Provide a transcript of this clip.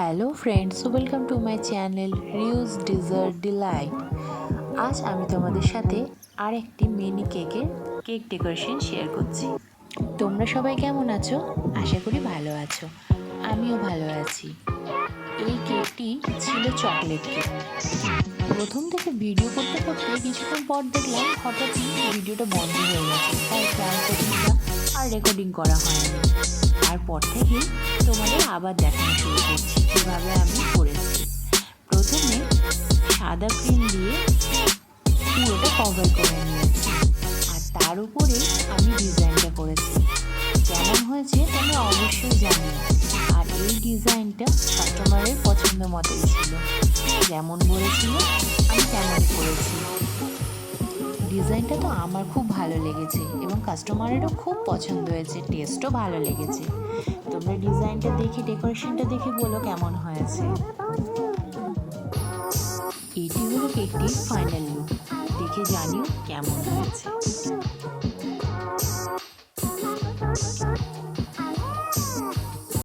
Hello friends, welcome to my channel reuse dessert delight. আজ আমি তোমাদের সাথে আরেকটি মিনি কেক ডেকোরেশন শেয়ার করছি। তোমরা সবাই কেমন আছো? আশা করি ভালো আছো। আমিও ভালো আছি। এই কেকটি ছিল চকলেট কেক। প্রথম থেকে ভিডিও করতে করতে কিছুক্ষণ পর দেখলাম হঠাৎই ভিডিওটা বন্ধ হয়ে গেছে, তাই খেয়াল করছিলাম আর রেকর্ডিং করা হয়নি। তারপর থেকেই তোমাদের আবার দেখানো শুরু করছি কীভাবে আমি করেছি। প্রথমে সাদা ক্রিম দিয়ে পুরোটা কভার করে নিয়েছি, আর তার উপরে আমি ডিজাইনটা করেছি। কেমন হয়েছে তোমরা অবশ্যই জানিও। আর এই ডিজাইনটা কাস্টমারের পছন্দ মতোই ছিল, যেমন বলেছিল আমি তেমনই করেছি। ডিজাইনটা তো আমার খুব ভালো লেগেছে এবং কাস্টমারেরও খুব পছন্দ হয়েছে, টেস্টও ভালো লেগেছে। তোমরা ডিজাইনটা দেখে, ডেকোরেশনটা দেখে বলো কেমন হয়েছে। এটি হলো কেকটির ফাইনাল লুক, দেখে জানিও কেমন হয়েছে।